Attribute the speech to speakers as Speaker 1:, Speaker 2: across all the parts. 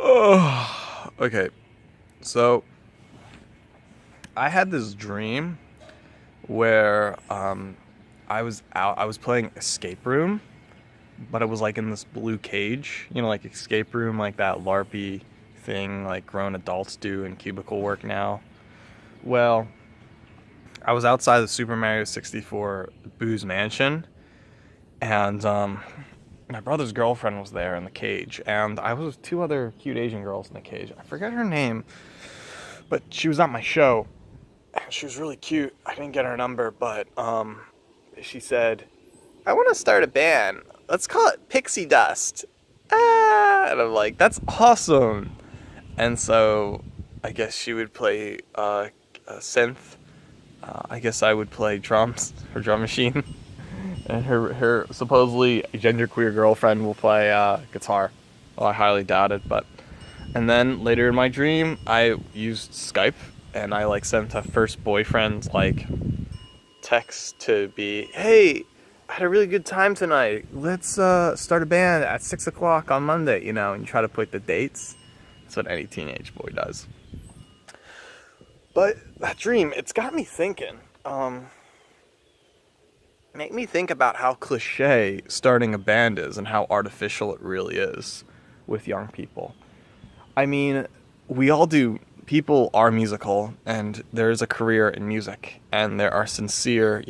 Speaker 1: Oh, okay. So I had this dream where I was playing escape room, but it was like in this blue cage, like escape room, like that LARPy thing, like grown adults do in cubicle work now. Well, I was outside the Super Mario 64 Boo's mansion, and my brother's girlfriend was there in the cage, and I was with two other cute Asian girls in the cage. I forget her name, but she was at my show. She was really cute. I didn't get her number, but she said, "I want to start a band. Let's call it Pixie Dust." Ah, and I'm like, "That's awesome!" And so I guess she would play a synth. I guess I would play drums, her drum machine, and her supposedly genderqueer girlfriend will play guitar. Well, I highly doubt it, but. And then later in my dream, I used Skype and I like sent a first boyfriend like text to be, "Hey, I had a really good time tonight. Let's start a band at 6 o'clock on Monday," and you try to put the dates. That's what any teenage boy does. But that dream, it's got me thinking. Make me think about how cliche starting a band is and how artificial it really is with young people. I mean, we all do. People are musical, and there is a career in music, and there are sincere,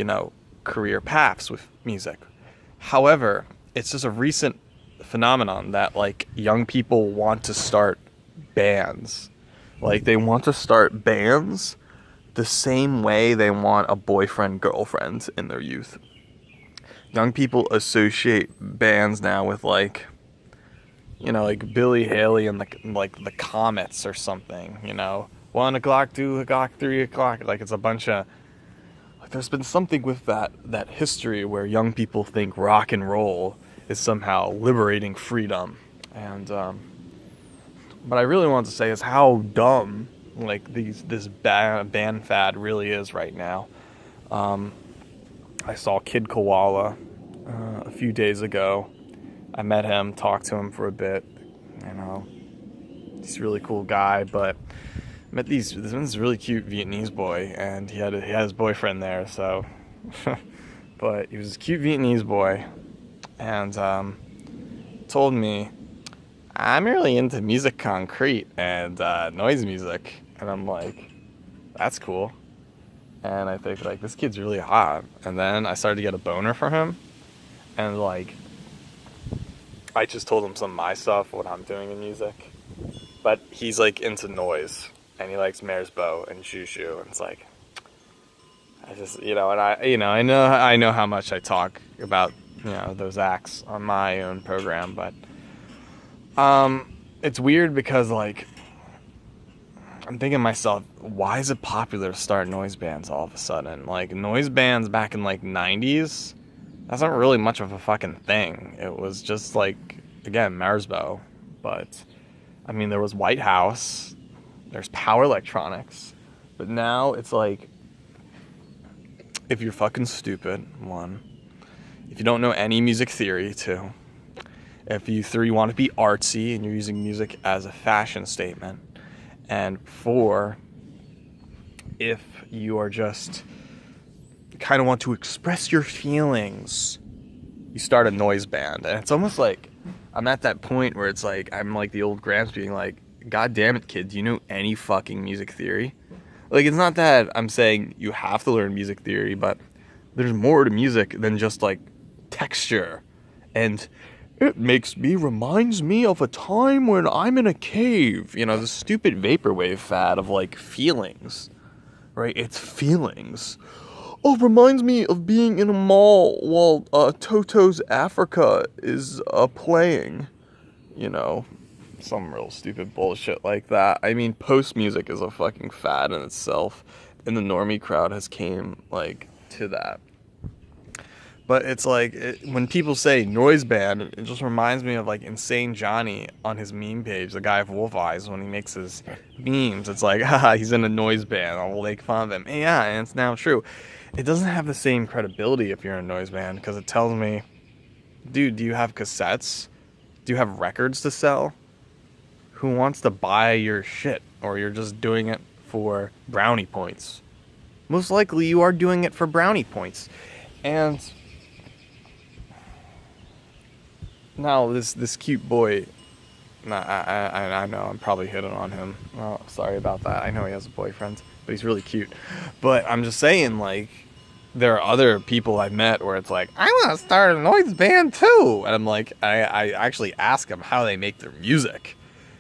Speaker 1: career paths with music. However, it's just a recent phenomenon that, like, young people want to start bands. Like, they want to start bands the same way they want a boyfriend, girlfriend in their youth. Young people associate bands now with, like Billy Haley and the Comets or something, 1 o'clock, 2 o'clock, 3 o'clock. Like it's a bunch of there's been something with that history where young people think rock and roll is somehow liberating freedom, and what I really want to say is how dumb like this band fad really is right now. I saw Kid Koala a few days ago. I met him, talked to him for a bit. He's a really cool guy, but I met this one's really cute Vietnamese boy, and he had his boyfriend there. So, but he was this cute Vietnamese boy, and told me, "I'm really into music concrete and noise music," and I'm like, "That's cool." And I think like this kid's really hot, and then I started to get a boner for him, and like. I just told him some of my stuff, what I'm doing in music. But he's like into noise, and he likes Merzbow and Shushu, and it's like, I just, and I know how much I talk about, those acts on my own program, but it's weird because like, I'm thinking to myself, why is it popular to start noise bands all of a sudden? Like noise bands back in like 90s. That's not really much of a fucking thing. It was just like, again, Merzbow. But, I mean, there was White House. There's Power Electronics. But now it's like, if you're fucking stupid, 1. If you don't know any music theory, 2. If you 3 want to be artsy and you're using music as a fashion statement. And 4, if you are just kind of want to express your feelings, you start a noise band. And it's almost like I'm at that point where it's like I'm like the old Gramps being like, "God damn it, kid, do you know any fucking music theory?" Like, it's not that I'm saying you have to learn music theory, but there's more to music than just like texture. And it reminds me of a time when I'm in a cave, the stupid vaporwave fad of like feelings, right? It's feelings. Oh, reminds me of being in a mall while Toto's Africa is playing. Some real stupid bullshit like that. I mean, post music is a fucking fad in itself, and the normie crowd has came like to that. But it's like when people say noise band, it just reminds me of like Insane Johnny on his meme page, the guy with wolf eyes, when he makes his memes. It's like, haha, he's in a noise band. I'll make fun of him. And yeah, and it's now true. It doesn't have the same credibility if you're in a noise band, because it tells me, dude, do you have cassettes? Do you have records to sell? who wants to buy your shit, or you're just doing it for brownie points. Most likely you are doing it for brownie points. And now this cute boy, I know I'm probably hitting on him. Oh, sorry about that. I know he has a boyfriend, but he's really cute. But I'm just saying, like, there are other people I've met where it's like, I want to start a noise band too. And I'm like, I actually ask them how they make their music.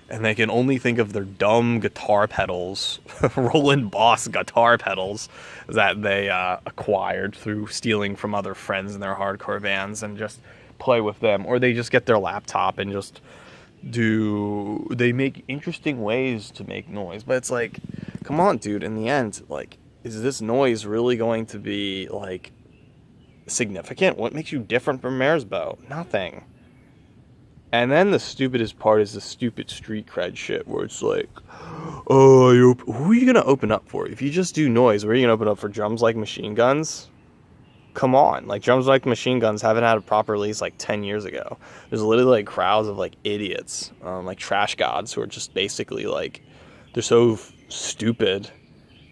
Speaker 1: And they can only think of their dumb guitar pedals, Roland Boss guitar pedals that they acquired through stealing from other friends in their hardcore bands and just play with them. Or they just get their laptop and just they make interesting ways to make noise. But it's like, come on, dude, in the end, like, is this noise really going to be, like, significant? What makes you different from Merzbow? Nothing. And then the stupidest part is the stupid street cred shit where it's like, oh, who are you going to open up for? If you just do noise, where are you going to open up for? Drums Like Machine Guns? Come on. Like, Drums Like Machine Guns haven't had a proper release like 10 years ago. There's literally like crowds of like idiots, like trash gods who are just basically like, they're so stupid.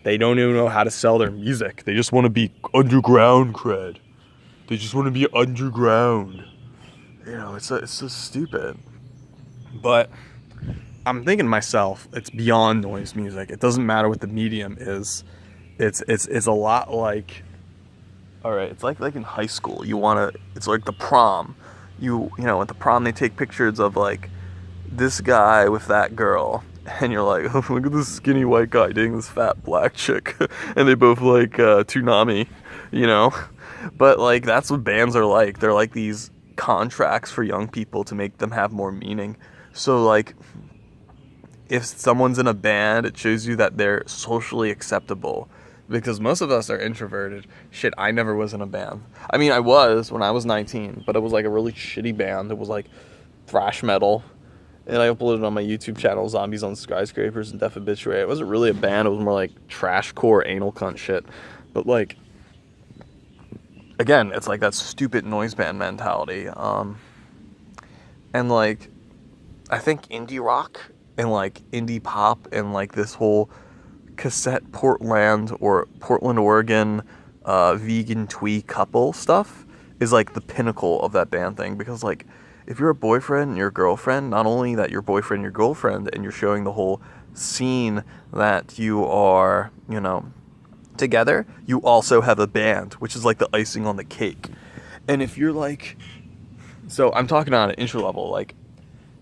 Speaker 1: They don't even know how to sell their music. They just want to be underground cred. They just want to be underground. You know, it's so stupid. But I'm thinking to myself, it's beyond noise music. It doesn't matter what the medium is. It's a lot like, all right, it's like in high school. It's like the prom. You know, at the prom they take pictures of like this guy with that girl. And you're like, oh, look at this skinny white guy dating this fat black chick. And they both like Toonami, you know? But like, that's what bands are like. They're like these contracts for young people to make them have more meaning. So like, if someone's in a band, it shows you that they're socially acceptable. Because most of us are introverted. Shit, I never was in a band. I mean, I was when I was 19, but it was like a really shitty band. It was like thrash metal. And I uploaded on my YouTube channel, Zombies on Skyscrapers and Death Obituary. It wasn't really a band. It was more like trashcore anal cunt shit. But like, again, it's like that stupid noise band mentality. And like, I think indie rock and like indie pop and like this whole cassette Portland, Oregon, vegan twee couple stuff is like the pinnacle of that band thing. Because like, if you're a boyfriend and your girlfriend, not only that you're boyfriend and your girlfriend and you're showing the whole scene that you are, you know, together, you also have a band, which is like the icing on the cake. And if you're like, so I'm talking on an intro level, like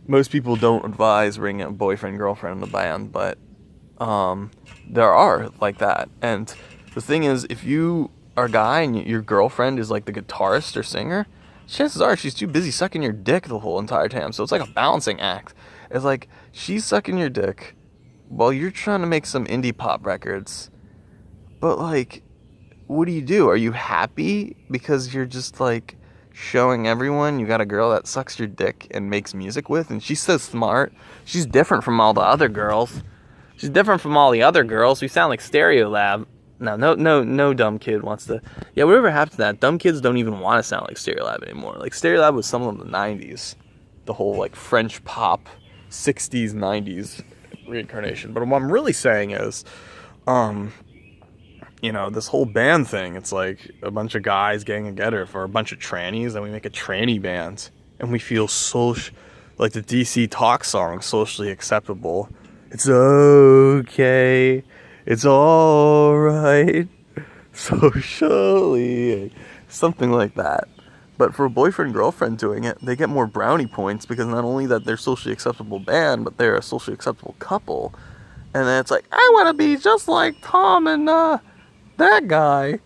Speaker 1: most people don't advise bringing a boyfriend, girlfriend in the band, but there are like that. And the thing is, if you are a guy and your girlfriend is like the guitarist or singer, chances are she's too busy sucking your dick the whole entire time. So it's like a balancing act. It's like she's sucking your dick while you're trying to make some indie pop records. But like, what do? Are you happy because you're just like showing everyone you got a girl that sucks your dick and makes music with? And she's so smart. She's different from all the other girls. She's different from all the other girls. We sound like Stereolab. No dumb kid wants to... Yeah, whatever happened to that? Dumb kids don't even want to sound like Stereolab anymore. Like, Stereolab was some of the 90s. The whole, like, French pop 60s, 90s reincarnation. But what I'm really saying is, you know, this whole band thing, it's like a bunch of guys getting together for a bunch of trannies, and we make a tranny band. And we feel like the DC Talk song, socially acceptable. It's okay. It's alright, socially, something like that. But for a boyfriend-girlfriend doing it, they get more brownie points because not only that they're a socially acceptable band, but they're a socially acceptable couple. And then it's like, I want to be just like Tom and that guy.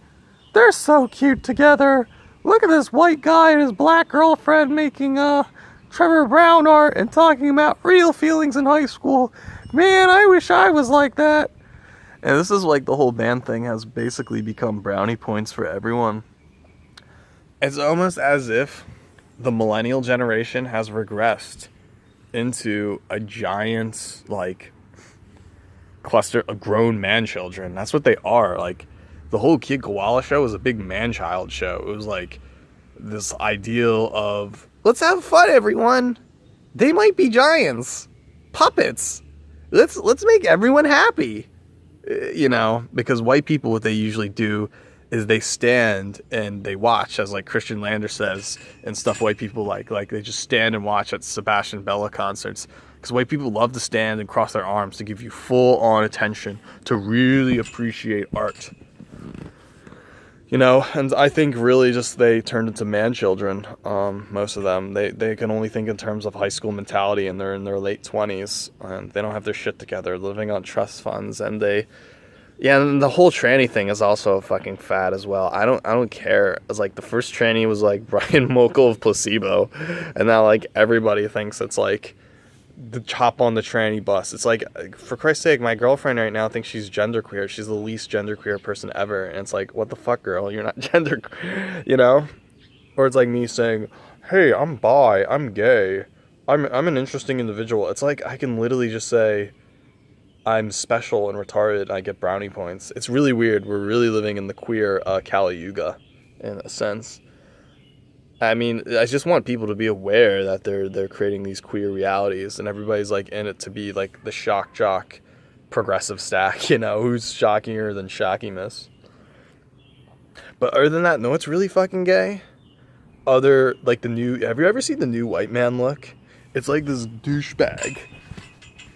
Speaker 1: They're so cute together. Look at this white guy and his black girlfriend making Trevor Brown art and talking about real feelings in high school. Man, I wish I was like that. And this is like the whole band thing has basically become brownie points for everyone. It's almost as if the millennial generation has regressed into a giant, like, cluster of grown man-children. That's what they are. Like, the whole Kid Koala show was a big man-child show. It was like this ideal of, let's have fun, everyone. They might be giants. puppets. Let's make everyone happy. You know, because white people, what they usually do is they stand and they watch, as like Christian Lander says, and stuff white people like they just stand and watch at Sebastian Bella concerts. Because white people love to stand and cross their arms to give you full on attention, to really appreciate art. You know, and I think really just they turned into man children, most of them. They can only think in terms of high school mentality, and they're in their late 20s, and they don't have their shit together, living on trust funds, and and the whole tranny thing is also a fucking fad as well. I don't care. It's like the first tranny was like Brian Mokel of Placebo, and now like everybody thinks it's like the hop on the tranny bus. It's like, for Christ's sake, my girlfriend right now thinks she's genderqueer. She's the least genderqueer person ever, and it's like, what the fuck, girl? You're not genderqueer, you know? Or it's like me saying, hey, I'm bi, I'm gay, I'm an interesting individual. It's like I can literally just say I'm special and retarded and I get brownie points. It's really weird. We're really living in the queer Kali Yuga, in a sense. I mean, I just want people to be aware that they're creating these queer realities, and everybody's like in it to be like the shock jock progressive stack, you know, who's shockinger than Shockiness. But other than that, no, it's really fucking gay. Have you ever seen the new white man look? It's like this douchebag.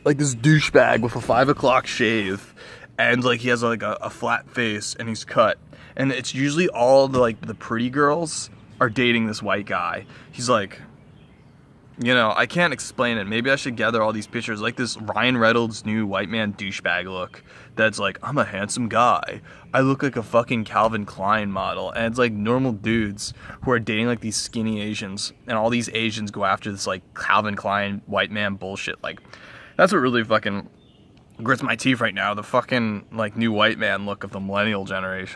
Speaker 1: Like this douchebag with a 5 o'clock shave, and like he has like a flat face, and he's cut. And it's usually all the pretty girls are dating this white guy. He's like, you know, I can't explain it. Maybe I should gather all these pictures. Like this Ryan Reynolds new white man douchebag look. That's like, I'm a handsome guy. I look like a fucking Calvin Klein model. And it's like normal dudes who are dating like these skinny Asians. And all these Asians go after this like Calvin Klein white man bullshit. Like, that's what really fucking grits my teeth right now. The fucking like new white man look of the millennial generation.